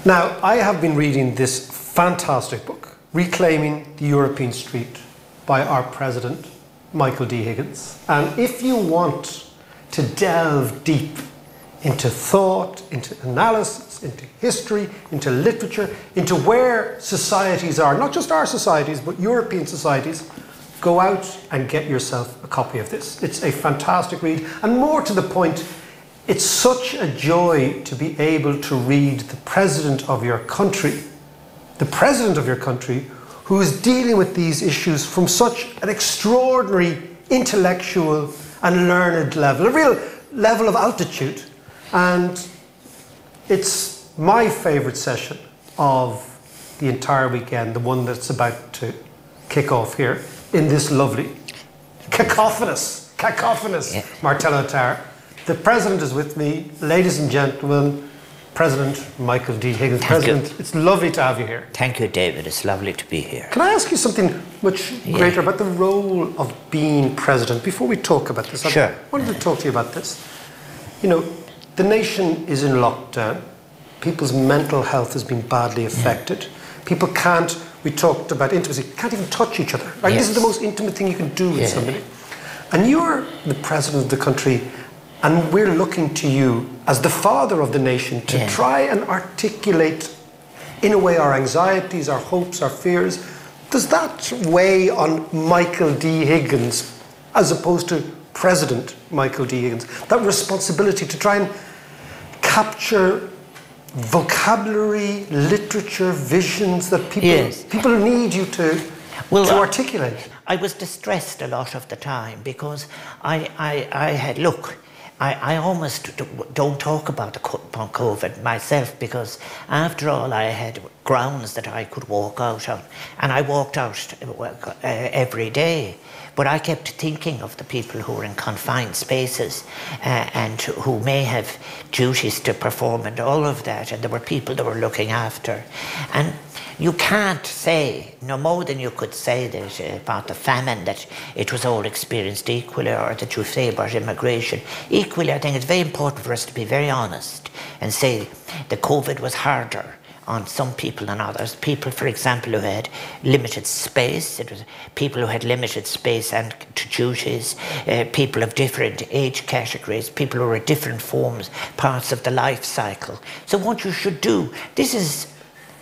Now, I have been reading this fantastic book, Reclaiming the European Street, by our president, Michael D. Higgins. And if you want to delve deep into thought, into analysis, into history, into literature, into where societies are, not just our societies, but European societies, go out and get yourself a copy of this. It's a fantastic read, and more to the point, it's such a joy to be able to read the president of your country, who is dealing with these issues from such an extraordinary intellectual and learned level, a real level of altitude. And it's my favourite session of the entire weekend, the one that's about to kick off here in this lovely, cacophonous Martello Tower. The President is with me, ladies and gentlemen, President Michael D. Higgins. President, it's lovely to have you here. Thank you, David. It's lovely to be here. Can I ask you something much greater about the role of being President before we talk about this? Sure. I wanted to talk to you about this. You know, the nation is in lockdown. People's mental health has been badly affected. People can't, we talked about intimacy, can't even touch each other. Right? This is the most intimate thing you can do with somebody. And you're the President of the country, and we're looking to you as the father of the nation to try and articulate, in a way, our anxieties, our hopes, our fears. Does that weigh on Michael D. Higgins, as opposed to President Michael D. Higgins? That responsibility to try and capture vocabulary, literature, visions that people need you to articulate. I was distressed a lot of the time because I almost don't talk about COVID myself, because after all I had grounds that I could walk out on, and I walked out every day. But I kept thinking of the people who were in confined spaces and who may have duties to perform and all of that, and there were people that were looking after. And you can't say, no more than you could say that about the famine, that it was all experienced equally, or that you say about immigration. Equally, I think it's very important for us to be very honest and say that COVID was harder on some people than others. People, for example, who had limited space. It was people who had limited space and to duties, people of different age categories, people who were at different forms, parts of the life cycle. So what you should do, this is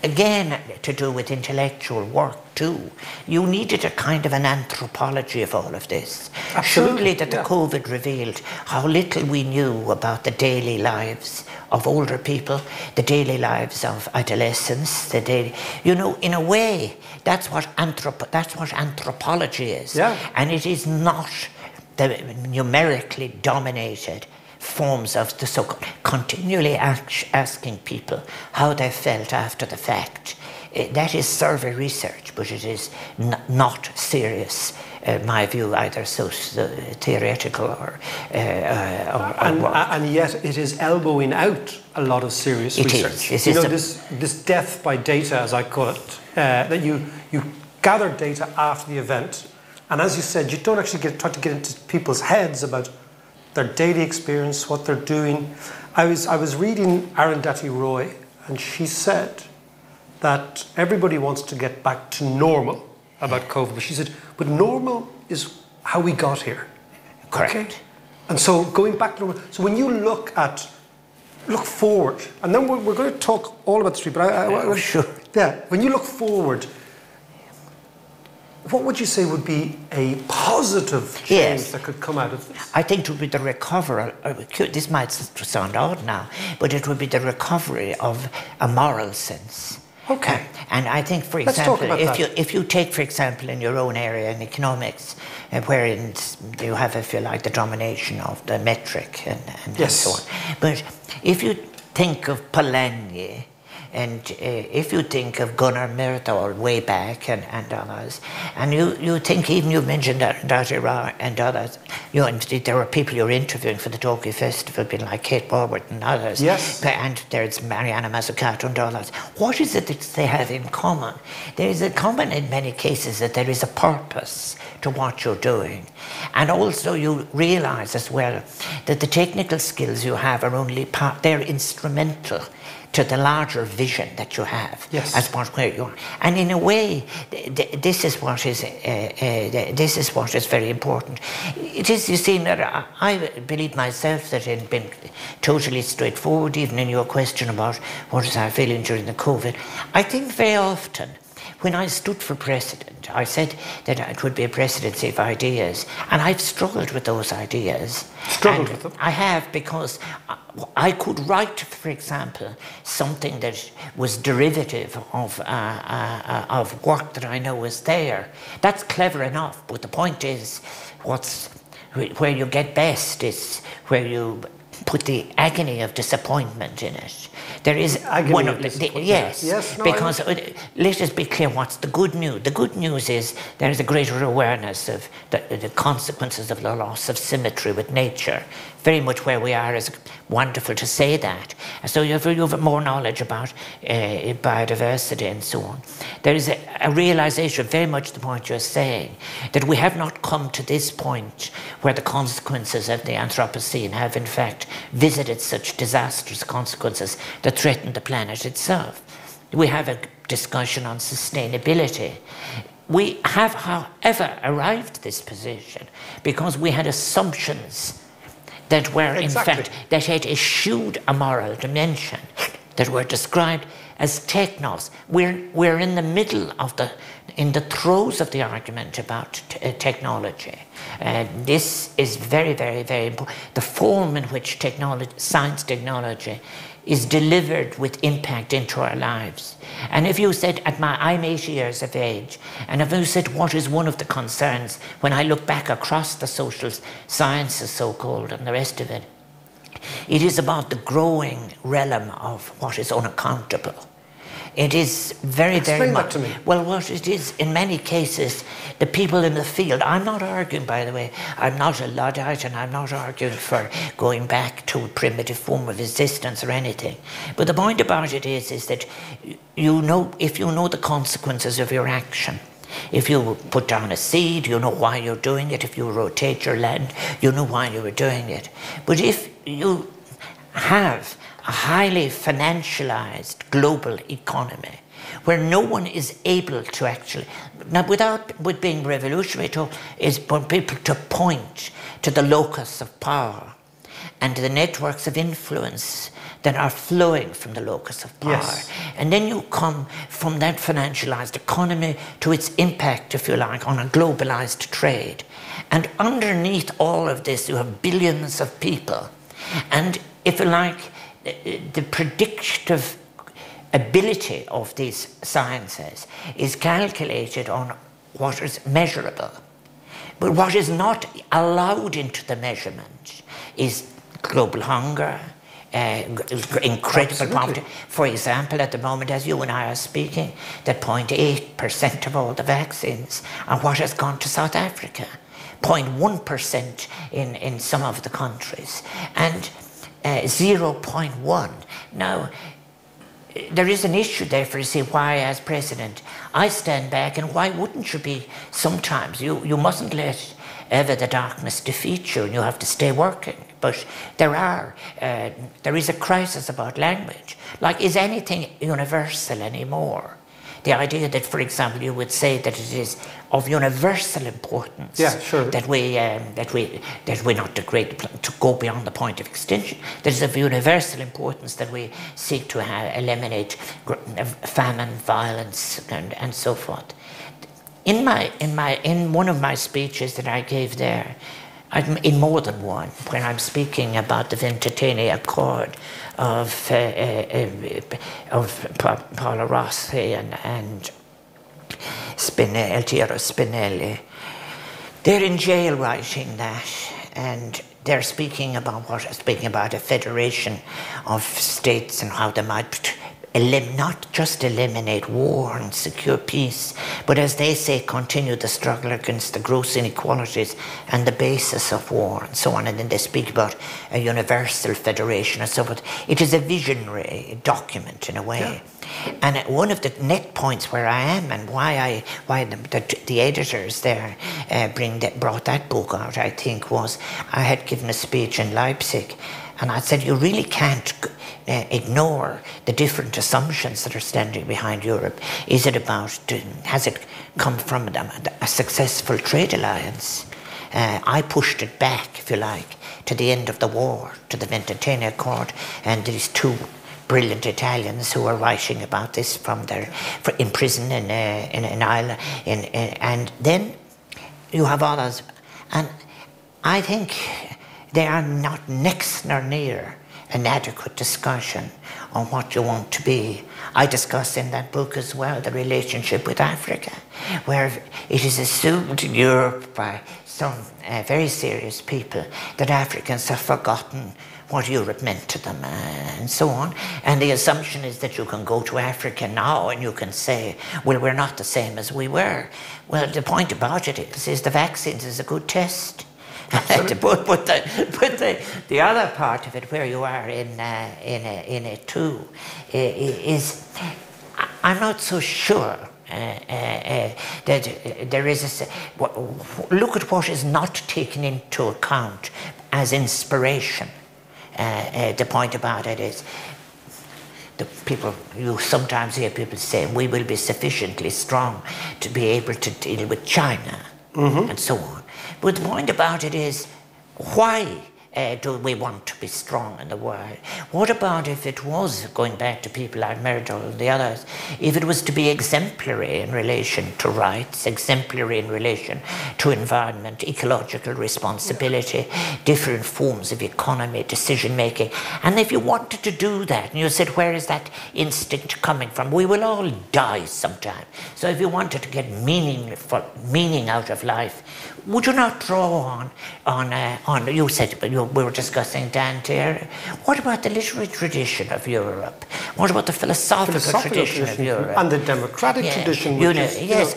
again to do with intellectual work too. You needed a kind of an anthropology of all of this. Surely that the COVID revealed how little we knew about the daily lives of older people, the daily lives of adolescents, you know, in a way, that's what anthropology is. And it is not the numerically dominated forms of the so-called continually asking people how they felt after the fact. That is survey research, but it is not serious, in my view, either so theoretical or and yet it is elbowing out a lot of serious research. You know, this death by data, as I call it, that you gather data after the event, and as you said, you don't actually try to get into people's heads about their daily experience, what they're doing. I was reading Arundhati Roy, and she said that everybody wants to get back to normal about COVID. But she said, but normal is how we got here. Correct. Okay? And so going back to normal, so when you look forward, and then we're going to talk all about the street, but sure. Yeah, when you look forward, what would you say would be a positive change that could come out of this? I think it would be the recovery, this might sound odd now, but it would be the recovery of a moral sense. Okay. And I think, for example, if you take, for example, in your own area in economics, wherein you have, if you like, the domination of the metric and so on. But if you think of Polanyi, and if you think of Gunnar Myrdal way back and others, and you think, even you mentioned Arundhati and others, you know, and there were people you're interviewing for the Tokyo Festival, people like Kate Borward and others. Yes. And there's Mariana Mazzucato and others. What is it that they have in common? There is a common in many cases that there is a purpose to what you're doing. And also you realise as well that the technical skills you have are only they're instrumental. to the larger vision that you have, Yes. as part where you are. And in a way, this is what is very important. It is, you see, that I believe myself that in being totally straightforward, even in your question about what is our feeling during the COVID, I think very often when I stood for president, I said that it would be a presidency of ideas, and I've struggled with those ideas. Struggled with them? I have, because I could write, for example, something that was derivative of work that I know was there. That's clever enough, but the point is, where you get best is where you put the agony of disappointment in it. There is one of yes, no, because let us be clear. What's the good news? The good news is there is a greater awareness of the consequences of the loss of symmetry with nature. Very much where we are is wonderful to say that. So you have more knowledge about biodiversity and so on. There is a realization, very much the point you're saying, that we have not come to this point where the consequences of the Anthropocene have in fact visited such disastrous consequences that threaten the planet itself. We have a discussion on sustainability. We have, however, arrived at this position because we had assumptions that were, in fact, that had eschewed a moral dimension, that were described as technos. We're in the middle of in the throes of the argument about technology. This is very, very, very important. The form in which science technology is delivered with impact into our lives. And if you said, I'm 80 years of age, and if you said, what is one of the concerns when I look back across the social sciences, so-called, and the rest of it, it is about the growing realm of what is unaccountable. It is very, very much. Explain that to me. Well, what it is, in many cases, the people in the field, I'm not arguing, by the way, I'm not a Luddite, and I'm not arguing for going back to a primitive form of existence or anything. But the point about it is that you know, if you know the consequences of your action, if you put down a seed, you know why you're doing it. If you rotate your land, you know why you were doing it. But if you have a highly financialized global economy where no one is able to actually, now with being revolutionary, is for people to point to the locus of power and the networks of influence that are flowing from the locus of power. Yes. And then you come from that financialized economy to its impact, if you like, on a globalized trade. And underneath all of this, you have billions of people. And if you like, the predictive ability of these sciences is calculated on what is measurable. But what is not allowed into the measurement is global hunger, incredible poverty. For example, at the moment, as you and I are speaking, that 0.8% of all the vaccines are what has gone to South Africa, 0.1% in some of the countries, and 0.1. Now, there is an issue there for you see why, as president, I stand back, and why wouldn't you be sometimes? You mustn't let ever the darkness defeat you, and you have to stay working. But there is a crisis about language. Like, is anything universal anymore? The idea that, for example, you would say that it is of universal importance that we not degrade to go beyond the point of extinction. That is of universal importance that we seek to eliminate famine, violence, and so forth. In one of my speeches that I gave there, in more than one, when I'm speaking about the Ventotene Accord of Paolo Rossi and Altiero Spinelli, they're in jail writing that, and they're speaking about a federation of states and how they might not just eliminate war and secure peace, but as they say, continue the struggle against the gross inequalities and the basis of war and so on. And then they speak about a universal federation and so forth. It is a visionary document in a way. Yeah. And one of the net points where I am and why the editors there brought that book out, I think, was I had given a speech in Leipzig, and I said, you really can't ignore the different assumptions that are standing behind Europe. Is it about, has it come from a successful trade alliance? I pushed it back, if you like, to the end of the war, to the Ventotene Accord, and these two brilliant Italians who were writing about this in prison in Ireland, and then you have others, and I think they are not next nor near an adequate discussion on what you want to be. I discuss in that book as well the relationship with Africa, where it is assumed in Europe by some very serious people that Africans have forgotten what Europe meant to them, and so on. And the assumption is that you can go to Africa now and you can say, well, we're not the same as we were. Well, the point about it is the vaccines is a good test. But the other part of it, where you are in it too, is I'm not so sure that there is look at what is not taken into account as inspiration. The point about it is, you sometimes hear people say, we will be sufficiently strong to be able to deal with China, and so on. But the point about it is, why do we want to be strong in the world? What about if it was, going back to people like Myrdal and the others, if it was to be exemplary in relation to rights, exemplary in relation to environment, ecological responsibility, different forms of economy, decision making, and if you wanted to do that, and you said, where is that instinct coming from? We will all die sometime. So if you wanted to get meaning out of life, would you not draw on you said, but we were discussing Dante. What about the literary tradition of Europe? What about the philosophical tradition of Europe? And the democratic tradition? Yes,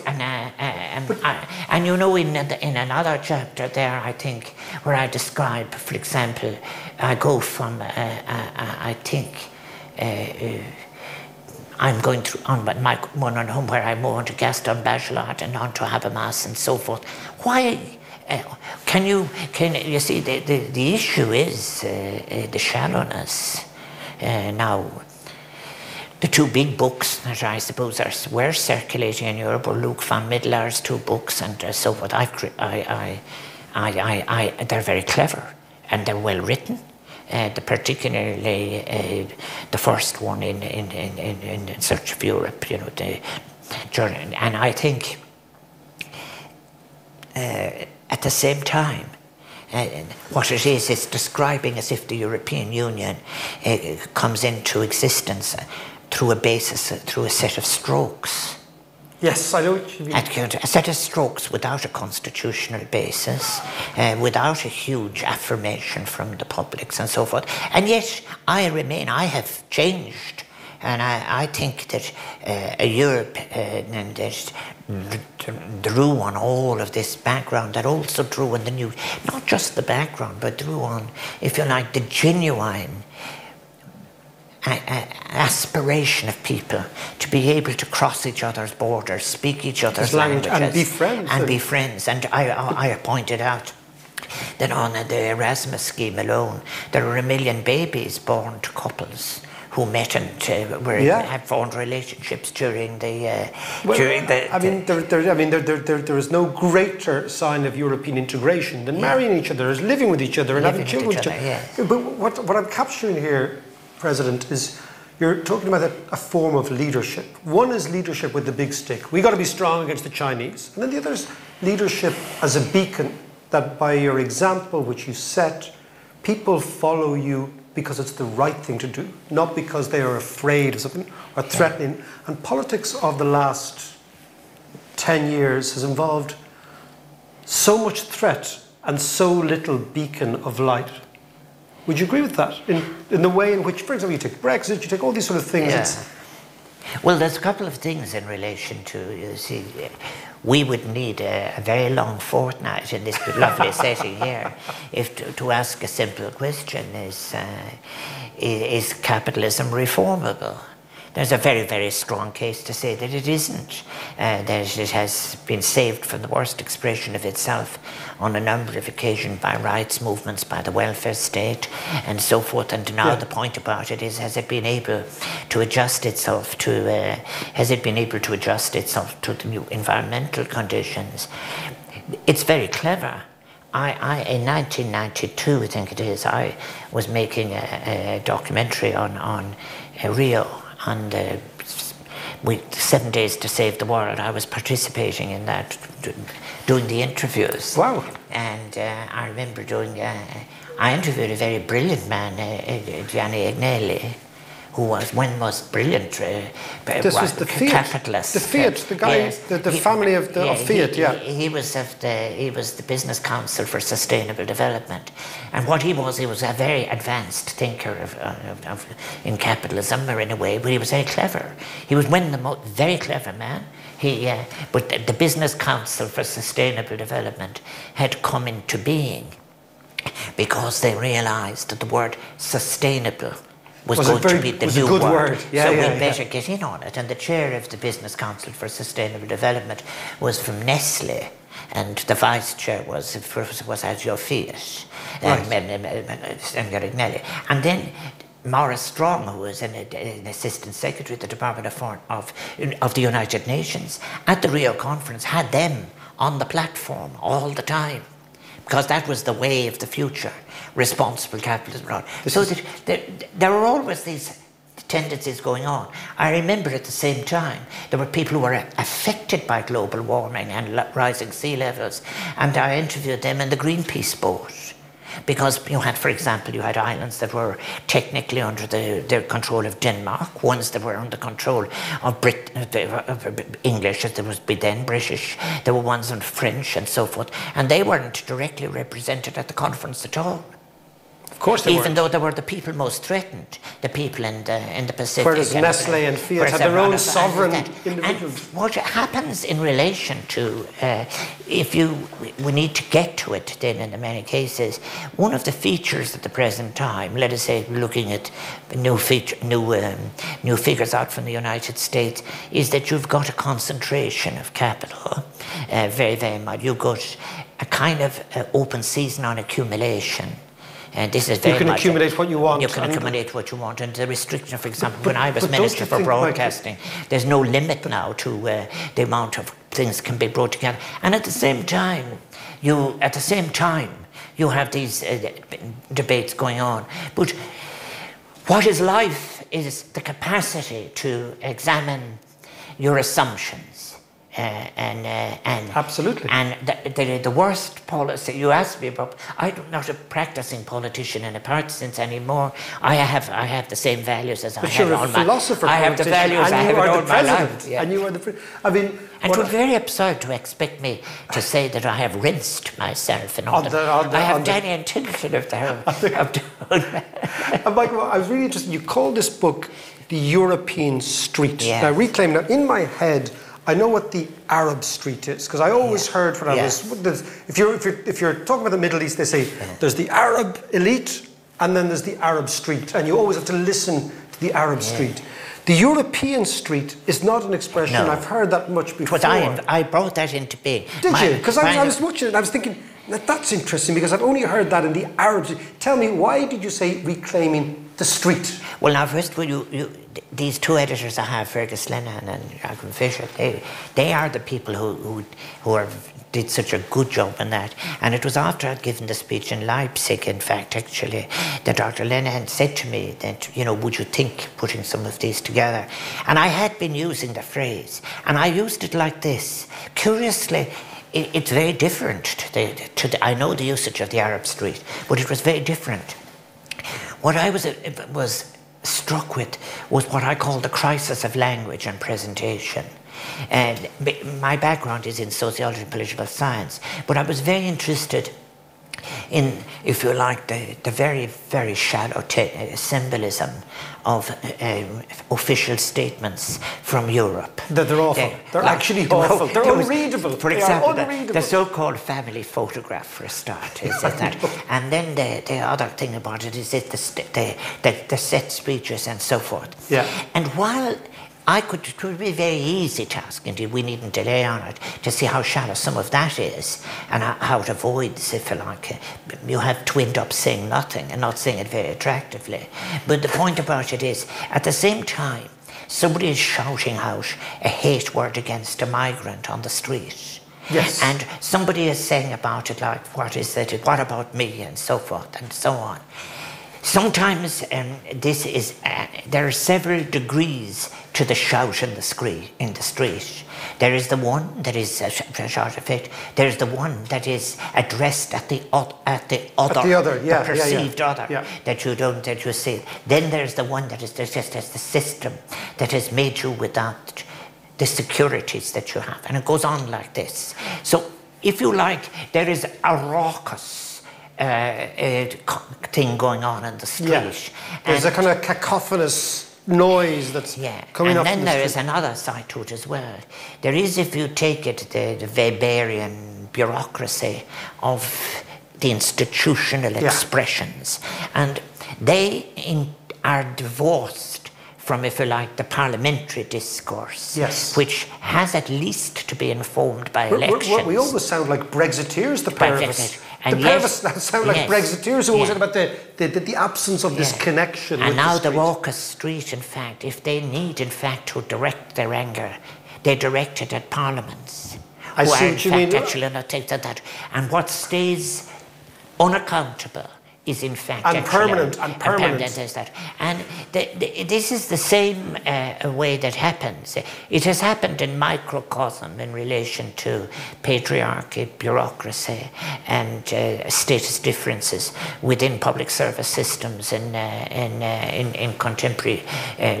and you know, in another chapter there, I think, where I describe, for example, I go from, I think, I'm going through on my one on home where I move on to Gaston Bachelard and on to Habermas and so forth. Why can you see the issue is the shallowness. Now, the two big books that I suppose were circulating in Europe were Luc van Middelar's two books and so forth. They're very clever and they're well written. Particularly the first one in Search of Europe, you know, the journey. And I think at the same time, what it is describing as if the European Union comes into existence through a set of strokes. Yes, I know what you mean. A set of strokes without a constitutional basis, without a huge affirmation from the publics and so forth. And yet, I have changed. And I think that Europe that drew on all of this background, that also drew on the new, not just the background, but drew on, if you like, the genuine aspiration of people to be able to cross each other's borders, speak each other's languages, and be friends. And I pointed out that on the Erasmus scheme alone, there are 1 million babies born to couples who met and had formed relationships during the. There is no greater sign of European integration than marrying each other, is living with each other, and having children with each other. Yes. But what I'm capturing here, President, is you're talking about a form of leadership. One is leadership with the big stick. We got to be strong against the Chinese, and then the other is leadership as a beacon. That by your example, which you set, people follow you because it's the right thing to do, not because they are afraid of something or threatening. And politics of the last 10 years has involved so much threat and so little beacon of light. Would you agree with that? In the way in which, for example, you take Brexit, you take all these sort of things. Yeah. Well, there's a couple of things in relation to, you see, we would need a very long fortnight in this lovely setting here if to ask a simple question is capitalism reformable? there's a very, very strong case to say that it isn't, that it has been saved from the worst expression of itself on a number of occasions by rights movements, by the welfare state, and so forth. And now the point about it is, has it been able to adjust itself to, the new environmental conditions? It's very clever. In 1992, I think it is, I was making a documentary on Rio, and 7 Days to Save the World. I was participating in that, doing the interviews. Wow. And I remember I interviewed a very brilliant man, Gianni Agnelli, who was one of the most brilliant this was the Fiat capitalists. The Fiat, the guy, yes. the family of Fiat, He was the business council for sustainable development, and what he was a very advanced thinker in capitalism, or in a way, but he was very clever. He was very clever man. But the business council for sustainable development had come into being because they realised that the word sustainable was going to be the new word. So we'd better get in on it. And the chair of the Business Council for Sustainable Development was from Nestle, and the vice chair was at your feet, Agnelli. And then Maurice Strong, who was an assistant secretary at the Department of the United Nations, at the Rio conference, had them on the platform all the time, because that was the way of the future, responsible capitalism. So there are always these tendencies going on. I remember at the same time, there were people who were affected by global warming and rising sea levels, and I interviewed them in the Greenpeace boat. Because you had, for example, islands that were technically under the control of Denmark, ones that were under control of English, as there was then British, there were ones on French and so forth, and they weren't directly represented at the conference at all. Of course they Even though they were the people most threatened, the people in the Pacific. Whereas Nestle and Fiat had their own sovereign individuals. And what happens in relation to, we need to get to it then in many cases, one of the features at the present time, let us say looking at new figures out from the United States, is that you've got a concentration of capital, very, very much. You've got a kind of open season on accumulation. And this is very you can accumulate what you want. You can accumulate what you want. And the restriction, for example, when I was Minister for Broadcasting, there's no limit now to the amount of things can be brought together. And at the same time, you have these debates going on. But what is life is the capacity to examine your assumptions. Absolutely. And the worst policy, you asked me about, I'm not a practicing politician in a party sense anymore. I have the same values as I have all my life. But you're a philosopher. I have the values I have all my life. And you are the and it was very absurd to expect me to say that I have rinsed myself and all that. I have any intention of doing that. Michael, I was really interested. You called this book The European Street. Yes. Now, reclaim. Now, in my head, I know what the Arab street is, because I always heard when I was, if you're talking about the Middle East, they say there's the Arab elite and then there's the Arab street, and you always have to listen to the Arab street. The European street is not an expression I've heard that much before. But I brought that into being. Did you? Because I was watching it and I was thinking, that's interesting, because I've only heard that in the Arab street. Tell me, why did you say reclaiming the street? Well, now, first of all, these two editors I have, Fergus Lenihan and Joachim Fischer, they are the people who did such a good job in that. And it was after I'd given the speech in Leipzig, in fact, actually, that Dr. Lenihan said to me that, would you think putting some of these together? And I had been using the phrase, and I used it like this. Curiously, it's very different I know the usage of the Arab street, but it was very different. What I was struck with was what I call the crisis of language and presentation. And my background is in sociology and political science, but I was very interested in, if you like, the very, very shallow symbolism of official statements from Europe. That they're awful. They're actually awful. They're unreadable. For example, the so-called family photograph, for a start, is that. And then the other thing about it is the set speeches and so forth. Yeah. And while it would be a very easy task, indeed, we needn't delay on it, to see how shallow some of that is and how it avoids, if you like, you have to end up saying nothing and not saying it very attractively. But the point about it is, at the same time, somebody is shouting out a hate word against a migrant on the street. Yes. And somebody is saying about it like, what is that, what about me, and so forth and so on. Sometimes there are several degrees to the shout in the street. There is the one that is a shout effect. There is the one that is addressed at the perceived other that you see. Then there's the one that is just as the system that has made you without the securities that you have, and it goes on like this. So, if you like, there is a raucous thing going on in the street. Yeah. There's a kind of cacophonous noise that's coming up. And then there is another side to it as well. There is, if you take it, the Weberian bureaucracy of the institutional expressions, and they are divorced from, if you like, the parliamentary discourse, which has at least to be informed by elections. We almost sound like Brexiteers, the pair of us. And the pair of us sound like Brexiteers who always said about the absence of this connection. And now the raucous street, in fact, if they need, in fact, to direct their anger, they direct it at parliaments. I see what you mean. Actually undertake that. And what stays unaccountable is in fact permanent. Is that. And this is the same way that happens. It has happened in microcosm in relation to patriarchy, bureaucracy, and status differences within public service systems in contemporary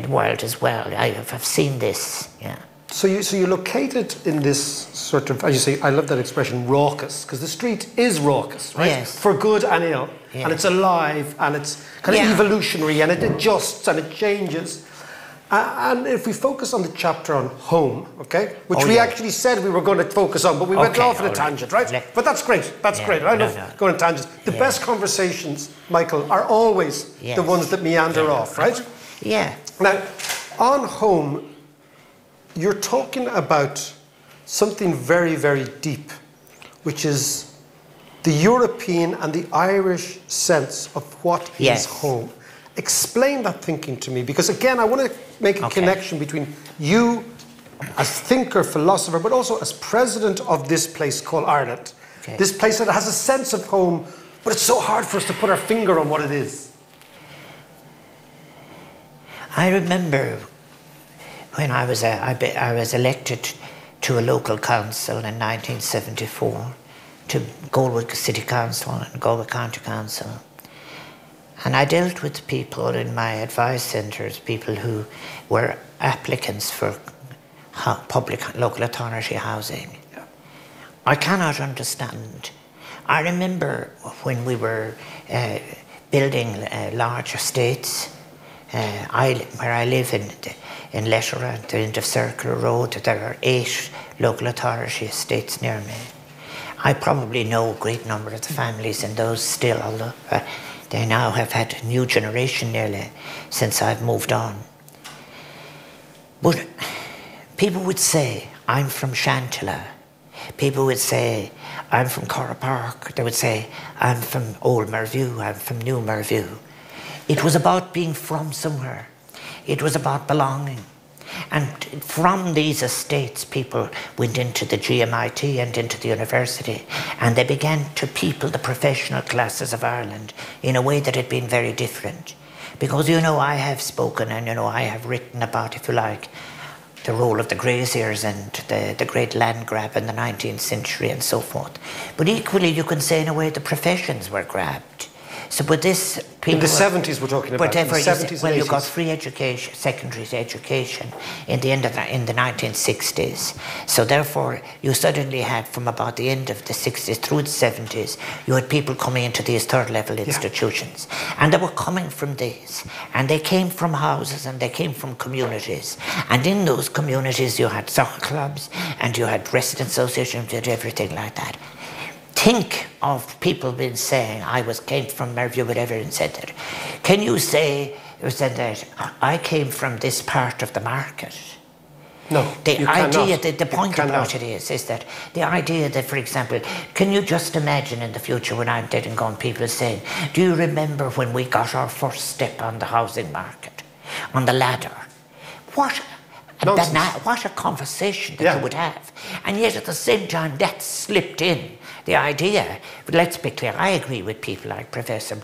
world as well. I've seen this. Yeah. So you're located in this sort of, as you say, I love that expression, raucous, because the street is raucous, right? Yes. For good and ill. Yeah. And it's alive, and it's kind of evolutionary, and it adjusts and it changes. And if we focus on the chapter on home, okay, which we actually said we were going to focus on, but we went off on a tangent, right? But that's great. That's great. I love going on tangents. The best conversations, Michael, are always the ones that meander off, right? Yeah. Now, on home, you're talking about something very, very deep, which is the European and the Irish sense of what is home. Explain that thinking to me, because again, I want to make a connection between you as thinker, philosopher, but also as president of this place called Ireland. Okay. This place that has a sense of home, but it's so hard for us to put our finger on what it is. I remember when I was elected to a local council in 1974, to Galway City Council and Galway County Council. And I dealt with people in my advice centres, people who were applicants for public local authority housing. I cannot understand. I remember when we were building large estates, where I live in Lettere, at the end of Circular Road, there are 8 local authority estates near me. I probably know a great number of the families in those still, although they now have had a new generation nearly since I've moved on. But people would say, I'm from Shantala. People would say, I'm from Corra Park. They would say, I'm from Old Merview, I'm from New Merview. It was about being from somewhere. It was about belonging. And from these estates, people went into the GMIT and into the university, and they began to people the professional classes of Ireland in a way that had been very different. Because, you know, I have spoken and, you know, I have written about, if you like, the role of the graziers and the great land grab in the 19th century and so forth. But equally, you can say, in a way, the professions were grabbed. So, but this people in the 70s we're talking about. Whatever in the 70s well, and 80s. you got free education, secondary education in the 1960s. So therefore, you suddenly had from about the end of the 60s through the 70s, you had people coming into these third level institutions, and they were coming from these, and they came from houses and they came from communities, and in those communities you had soccer clubs and you had resident associations and everything like that. Think of people been saying, came from Merview, whatever, and said that. Can you say that I came from this part of the market? No, the idea, the point about it is that the idea that, for example, can you just imagine in the future when I'm dead and gone, people saying, do you remember when we got our first step on the housing market, on the ladder? What a conversation that you would have. And yet at the same time, that slipped in. The idea, but let's be clear, I agree with people like Professor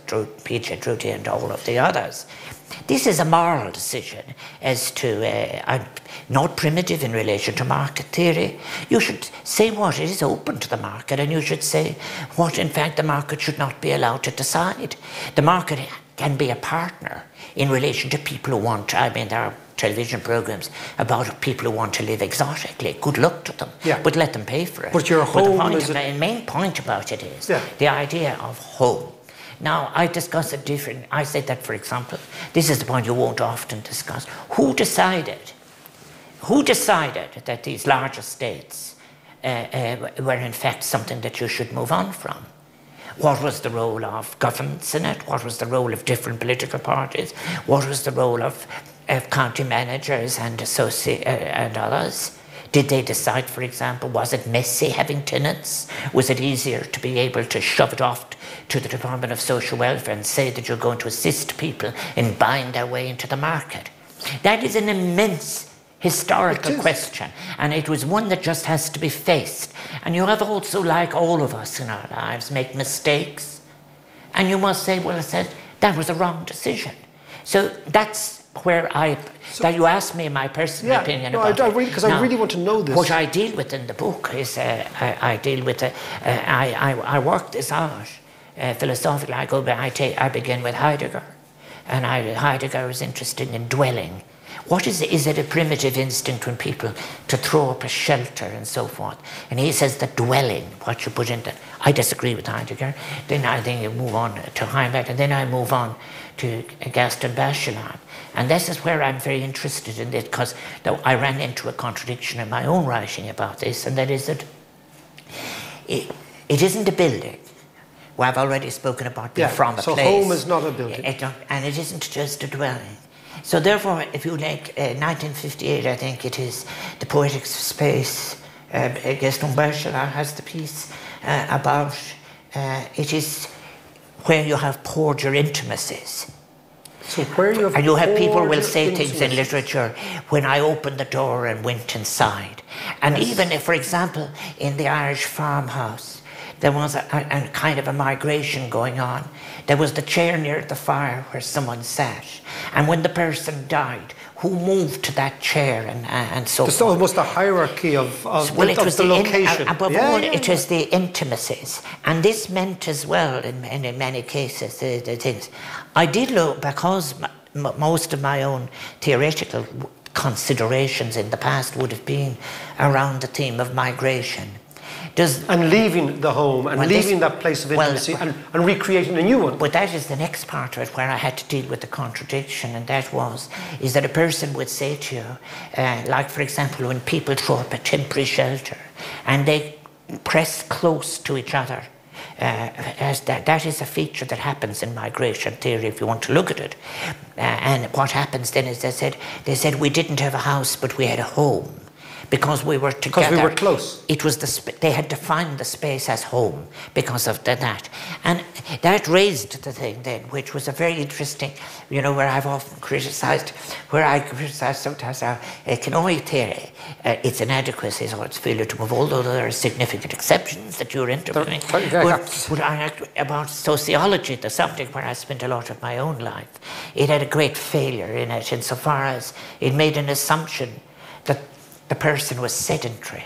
P.J. Drudy and all of the others. This is a moral decision as to, not primitive in relation to market theory. You should say what it is open to the market, and you should say what in fact the market should not be allowed to decide. The market can be a partner in relation to people who want, there are television programs about people who want to live exotically. Good luck to them, but let them pay for it. But your home the main point about it is the idea of home. Now, I discuss it different. I say that, for example, this is the point you won't often discuss. Who decided that these large estates were in fact something that you should move on from? What was the role of governments in it? What was the role of different political parties? What was the role of county managers and and others? Did they decide, for example, was it messy having tenants? Was it easier to be able to shove it off to the Department of Social Welfare and say that you're going to assist people in buying their way into the market? That is an immense historical question, and it was one that just has to be faced. And you have also, like all of us in our lives, make mistakes, and you must say, well, I said that was a wrong decision. So that's where that you asked me my personal opinion about it. Because I really want to know this. What I deal with in the book is I work this out philosophically. I begin with Heidegger, and Heidegger is interested in dwelling. What is it a primitive instinct when people to throw up a shelter and so forth? And he says that dwelling, what you put in that. I disagree with Heidegger. Then I think you move on to Heimbach, and then I move on to Gaston Bachelard. And this is where I'm very interested in it, because I ran into a contradiction in my own writing about this, and that is that it isn't a building. Well, I've already spoken about being from a place. So home is not a building. And it isn't just a dwelling. So therefore, if you like, 1958, I think it is, the Poetic Space, Gaston Bachelard has the piece about, it is where you have poured your intimacies. So where you have and you have people will say things in literature, when I opened the door and went inside. And even if, for example, in the Irish farmhouse, there was a kind of a migration going on. There was the chair near the fire where someone sat. And when the person died, who moved to that chair and so forth. It's almost a hierarchy of the location. Above all, it was the intimacies. And this meant as well, in many cases, the things. I did look, because most of my own theoretical considerations in the past would have been around the theme of migration. And leaving the home and leaving that place of intimacy and recreating a new one. But that is the next part of it where I had to deal with the contradiction, and that is that a person would say to you, like for example when people throw up a temporary shelter and they press close to each other, that is a feature that happens in migration theory if you want to look at it. And what happens then is they said we didn't have a house but we had a home. Because we were together. Because we were close. It was they had defined the space as home because of that. And that raised the thing then, which was a very interesting, where I've often criticised, sometimes our economic theory, its inadequacies or its failure to move, although there are significant exceptions that you're interviewing. About sociology, the subject where I spent a lot of my own life, it had a great failure in it insofar as it made an assumption that the person was sedentary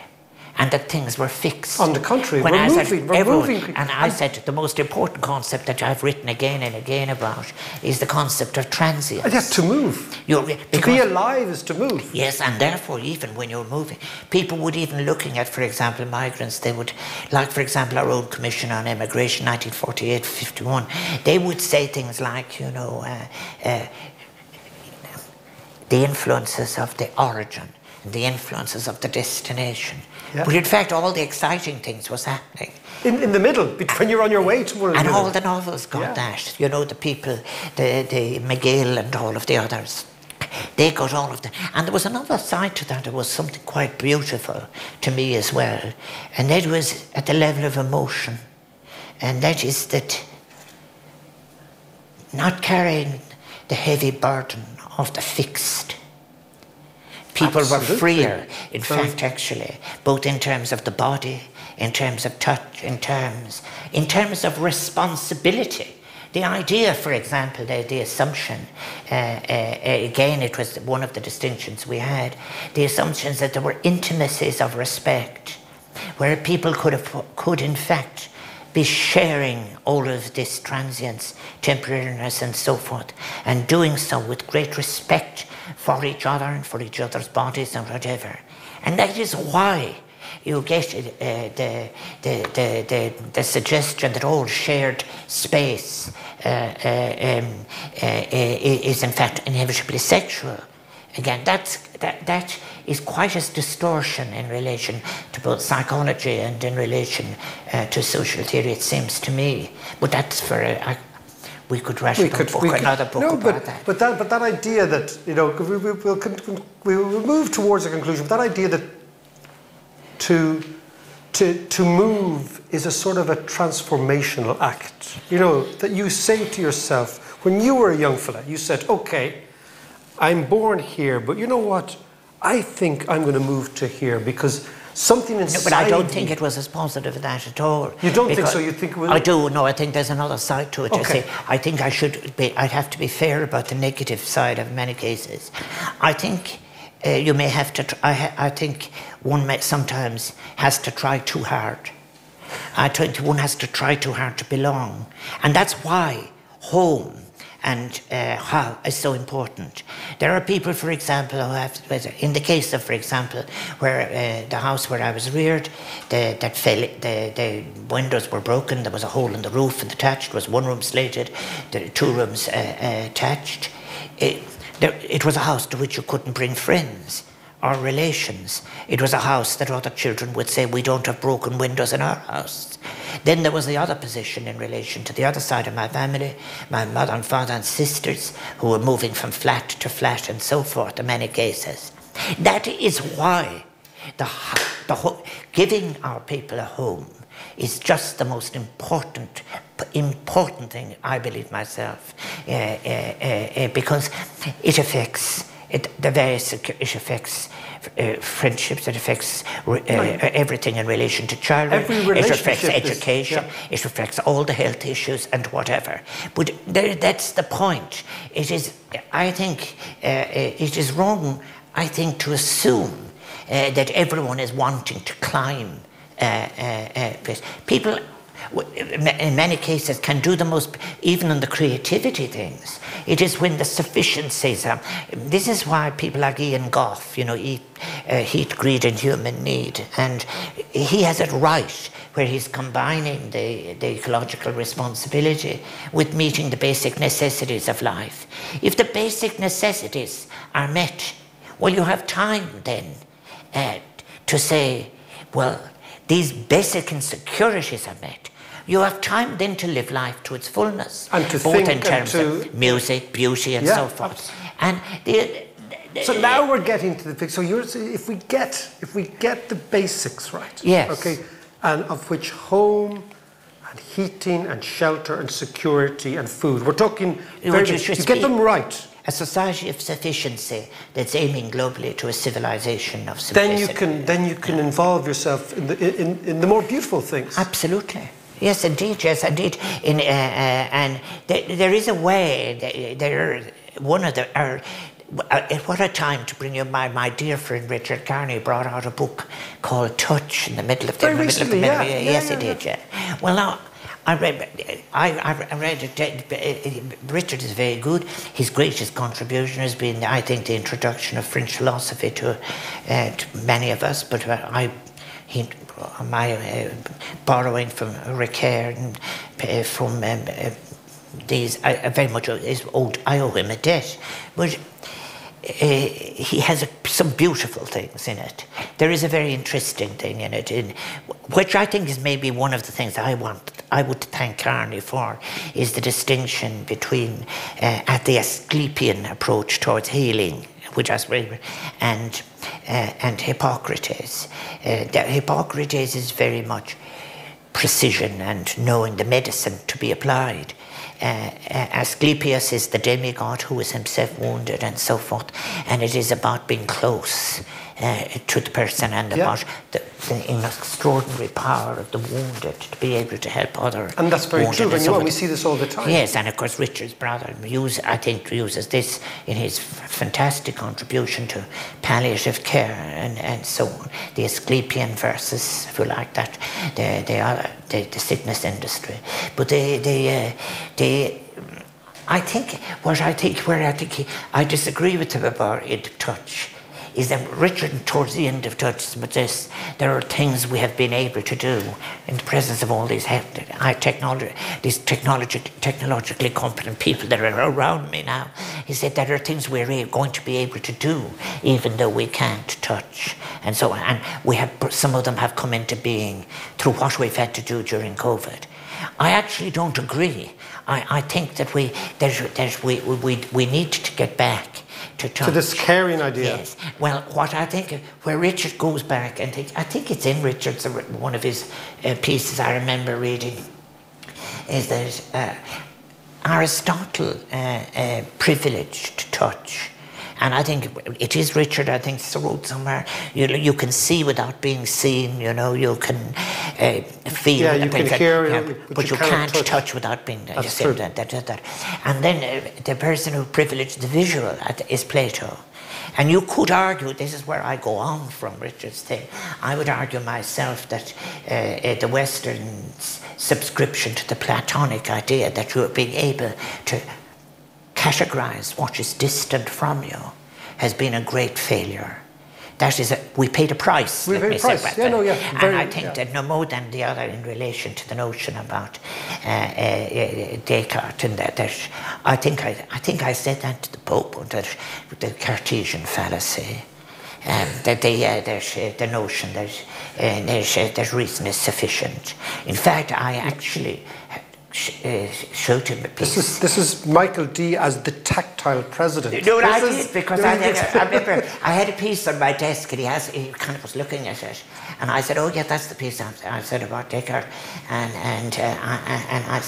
and that things were fixed. On the contrary, when we're moving. And I said the most important concept that I've written again and again about is the concept of transience. Yes, to move. To be alive is to move. Yes, and therefore, even when you're moving, people would even looking at, for example, migrants, they would, like, for example, our own Commission on Immigration, 1948-51, they would say things like, you know, the influences of the origin, the influences of the destination. Yeah. But in fact, all the exciting things was happening. In the middle, when you're on your way to one. And all the novels got that. You know, the people, the McGill and all of the others, they got all of that. And there was another side to that. There was something quite beautiful to me as well. And that was at the level of emotion. And that is that not carrying the heavy burden of the fixed. People were freer, in fact, actually, both in terms of the body, in terms of touch, in terms of responsibility. The idea, for example, the assumption, again, it was one of the distinctions we had, the assumptions that there were intimacies of respect, where people could in fact be sharing all of this transience, temporariness and so forth, and doing so with great respect for each other and for each other's bodies and whatever. And that is why you get the suggestion that all shared space is in fact inevitably sexual. Again, that is quite a distortion in relation to both psychology and in relation to social theory, it seems to me. But that's for we could write another book about that. But that idea that, you know, we'll move towards a conclusion. But that idea that to move is a sort of a transformational act. You know, that you say to yourself, when you were a young fella, you said, okay, I'm born here, but you know what? I think I'm going to move to here because something inside. No, but I don't think it was as positive as that at all. You don't think so? You think it was? I do. No, I think there's another side to it. Okay. I think I'd have to be fair about the negative side of many cases. I think you may have to. I think one sometimes has to try too hard. I think one has to try too hard to belong, and that's why home and how is so important. There are people, for example, who have, in the case of, for example, where the house where I was reared, the windows were broken, there was a hole in the roof and attached, was one room slated, the two rooms attached. It was a house to which you couldn't bring friends or relations. It was a house that other children would say, we don't have broken windows in our house. Then there was the other position in relation to the other side of my family, my mother and father and sisters who were moving from flat to flat and so forth in many cases. That is why giving our people a home is just the most important thing, I believe myself, because it affects it affects friendships, it affects everything in relation to childhood, it affects education, it affects all the health issues and whatever. But that's the point. It is, I think, it is wrong, I think, to assume that everyone is wanting to climb. People, in many cases, can do the most, even on the creativity things. It is when the sufficiencies are. This is why people like Ian Goff, you know, Heat, Greed and Human Need. And he has it right, where he's combining the ecological responsibility with meeting the basic necessities of life. If the basic necessities are met, well, you have time then to say, well, these basic insecurities are met. You have time then to live life to its fullness, and to both think in terms of music, beauty, and so forth. And so now we're getting to the. So if we get the basics right, yes, okay, and of which home and heating and shelter and security and food, we're talking. You get them right. A society of sufficiency that's aiming globally to a civilization of simplicity. Then you can involve yourself in the more beautiful things. Absolutely. Yes, indeed. Yes, indeed. And there is a way. what a time to bring you my dear friend Richard Carney brought out a book called Touch in the middle of the Very recently, yeah. Yes, he did, yeah. Well, now, I read it. Richard is very good. His greatest contribution has been, I think, the introduction of French philosophy to many of us, but borrowing from Ricoeur and from these, I very much I owe him a debt. But he has some beautiful things in it. There is a very interesting thing in it, which I think is maybe one of the things I would thank Carney for, is the distinction between the Asclepian approach towards healing, which I suppose, and Hippocrates. Hippocrates is very much precision and knowing the medicine to be applied. Asclepius is the demigod who is himself wounded and so forth, and it is about being close to the person and about the extraordinary power of the wounded to be able to help other. And that's very true, and we see this all the time. Yes, and of course Richard's brother uses this in his fantastic contribution to palliative care and so on. The Asclepian versus, if you like that, the sickness industry. But I disagree with him about Touch, is that Richard, towards the end of Touch, but there are things we have been able to do in the presence of all these technologically competent people that are around me now. He said there are things we're going to be able to do even though we can't touch, and so on. And some of them have come into being through what we've had to do during COVID. I actually don't agree. I think that we need to get back to touch. To this caring idea. Yes. Well, where Richard goes back, and I think it's in Richard's, one of his pieces I remember reading, is that Aristotle privileged touch. And I think it is Richard, I think, wrote somewhere, you can see without being seen, you can feel. Yeah, you can hear, but you can't touch without being there. That's true. That. And then the person who privileged the visual is Plato. And you could argue, this is where I go on from Richard's thing, I would argue myself that the Western subscription to the Platonic idea that you're being able to categorize what is distant from you has been a great failure. That is, we paid a price. We paid a price. And I think that no more than the other in relation to the notion about Descartes, and that I think I said that to the Pope, that the Cartesian fallacy, that the notion that reason is sufficient. In fact, I actually showed him a piece. This is Michael D as the tactile president. No, I did, because I remember I had a piece on my desk, and he kind of was looking at it, and I said, "Oh yeah, that's the piece I said about Descartes," and I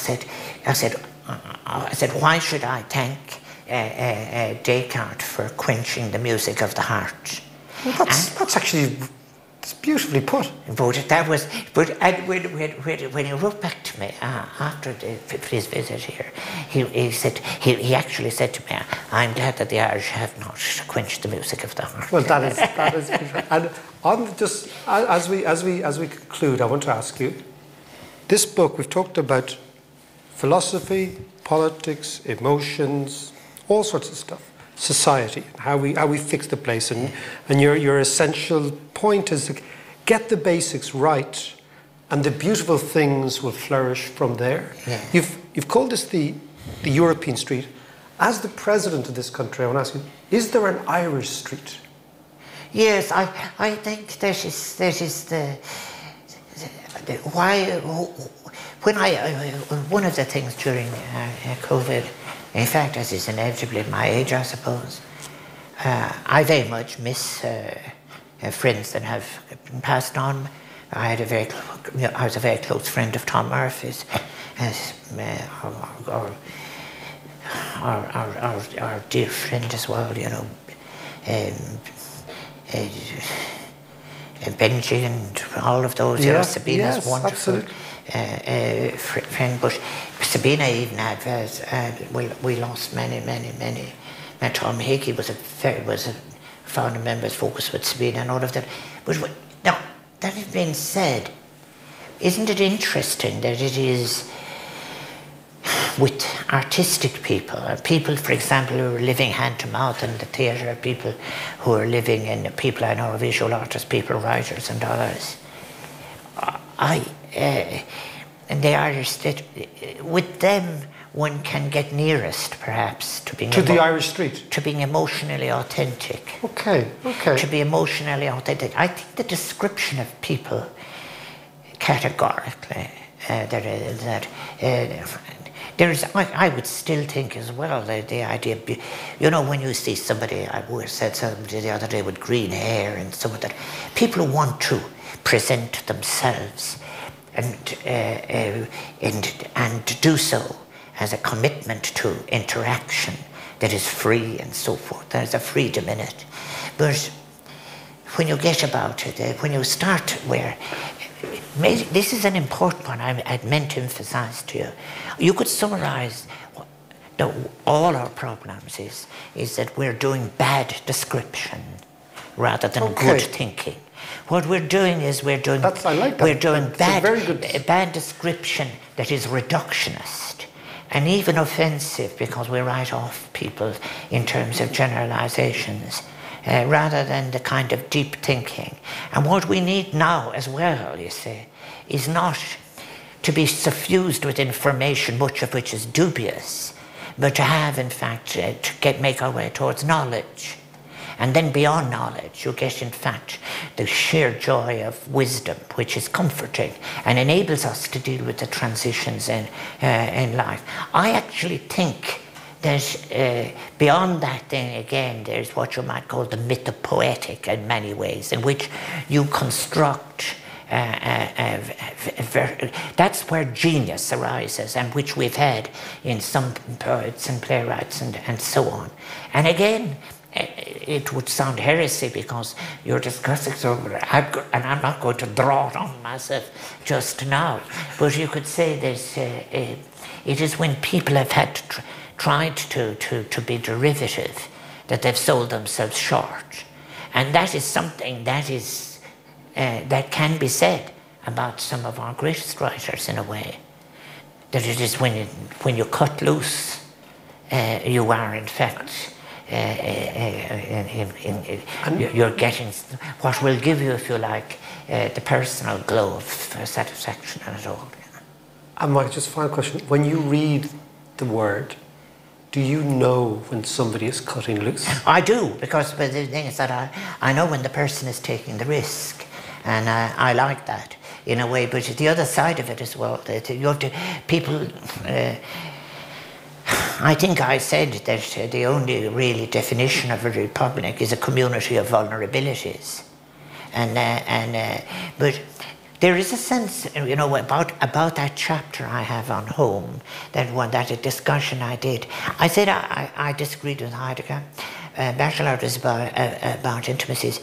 said, "Why should I thank Descartes for quenching the music of the heart?" Well, that's actually. It's beautifully put. When he wrote back to me after his visit here, he actually said to me, "I'm glad that the Irish have not quenched the music of the heart." Well, that is, and as we conclude, I want to ask you, this book, we've talked about philosophy, politics, emotions, all sorts of stuff. Society, how we fix the place, and your essential point is to get the basics right, and the beautiful things will flourish from there. Yeah. You've called this the European street. As the president of this country, I want to ask you: is there an Irish street? Yes, I think that is the why. One of the things during COVID. In fact, as is inevitably at my age, I suppose, I very much miss friends that have been passed on. I was a very close friend of Tom Murphy's, our dear friend as well, Benji and all of those. Sabina's wonderful friend, but Sabina even had, we lost many Tom Hickey was a founding member of Focus with Sabina and all of that. But now, that has been said, isn't it interesting that it is with artistic people, people, for example, who are living hand to mouth in the theatre, people who are living in, people I know, visual artists, people, writers and others. And the Irish, that with them one can get nearest, perhaps, to being the Irish street, to being emotionally authentic. Okay. To be emotionally authentic. I think the description of people categorically I would still think as well the idea, you know, when you see somebody, I said somebody the other day with green hair and some of that, people who want to present themselves and do so as a commitment to interaction that is free and so forth. There's a freedom in it. But when you get about it, when you start where, this is an important one I meant to emphasize to you. You could summarize all our problems is that we're doing bad description rather than good thinking. What we're doing is we're doing bad description that is reductionist and even offensive because we write off people in terms of generalizations rather than the kind of deep thinking. And what we need now as well, you see, is not to be suffused with information, much of which is dubious, but to have, in fact, make our way towards knowledge. And then beyond knowledge, you get, in fact, the sheer joy of wisdom, which is comforting and enables us to deal with the transitions in life. I actually think that beyond that thing, again, there's what you might call the myth of poetic in many ways, in which you construct that's where genius arises, and which we've had in some poets and playwrights and so on. And again, it would sound heresy because you're discussing and I'm not going to draw it on myself just now, but you could say there's it is when people have had tried to be derivative that they've sold themselves short, and that is something that is that can be said about some of our greatest writers in a way, that it is when you cut loose, you are in fact you're getting what will give you, if you like, the personal glow of satisfaction in it all. And Mike, just a final question. When you read the word, do you know when somebody is cutting loose? I do, because the thing is that I know when the person is taking the risk, and I like that in a way. But the other side of it as well, that you have to, people, I think I said that the only really definition of a republic is a community of vulnerabilities, but there is a sense, you know, about that chapter I have on home, that a discussion I did. I said I disagreed with Heidegger. Bachelard is about intimacies.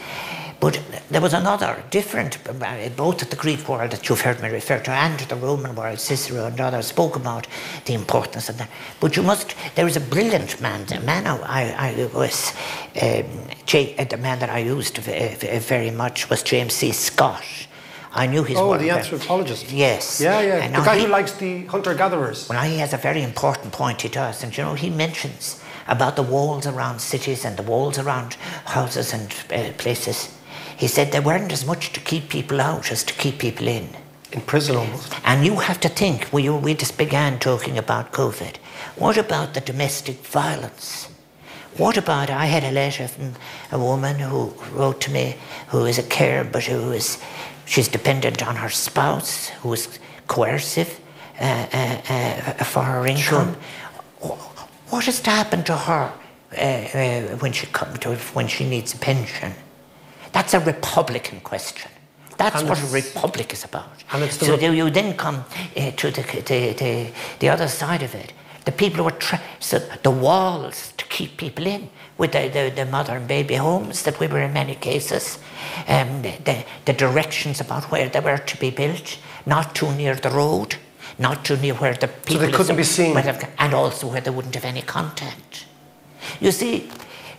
But there was another, different, both at the Greek world that you've heard me refer to and the Roman world, Cicero and others spoke about the importance of that. But there was a brilliant man, the man the man that I used very much was James C. Scott. I knew his work. Oh, the anthropologist. Yes. Yeah. The guy who likes the hunter-gatherers. Well, he has a very important point he does. And, you know, he mentions about the walls around cities and the walls around houses and places. He said there weren't as much to keep people out as to keep people in. In prison almost. And you have to think, we just began talking about COVID. What about the domestic violence? What about, I had a letter from a woman who wrote to me, who is a carer, but she's dependent on her spouse, who is coercive for her income. Sure. What has to happen to her when she needs a pension? That's a Republican question. That's what a republic is about. So you then come to the other side of it. The people who are so the walls to keep people in, with the mother and baby homes that we were in many cases, the directions about where they were to be built, not too near the road, not too near where the people... So they couldn't be seen. And also where they wouldn't have any contact. You see,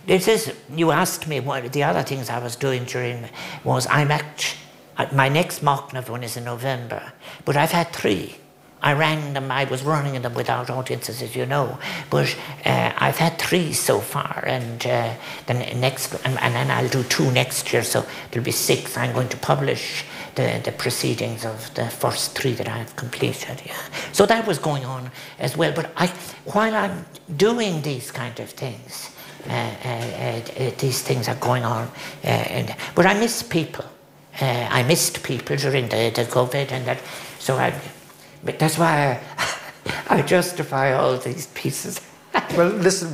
this is, you asked me what the other things I was doing during was my next Máchna one is in November, but I've had 3. I rang them, I was running them without audiences, as you know, but I've had 3 so far, and then I'll do 2 next year, so there'll be 6. I'm going to publish the proceedings of the first 3 that I have completed. Yeah. So that was going on as well, but while I'm doing these kind of things, these things are going on, but I miss people. I missed people during the COVID and that, so but that's why I justify all these pieces. Well, listen,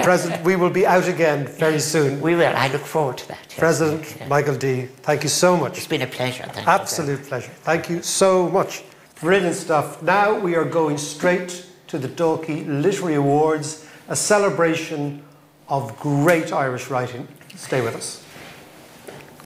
President, we will be out again very soon. We will. I look forward to that. Yes. President Michael D, thank you so much. It's been a pleasure. Thank Absolute pleasure. Thank you so much. Brilliant stuff. Now we are going straight to the Dalkey Literary Awards, a celebration of great Irish writing. Stay with us.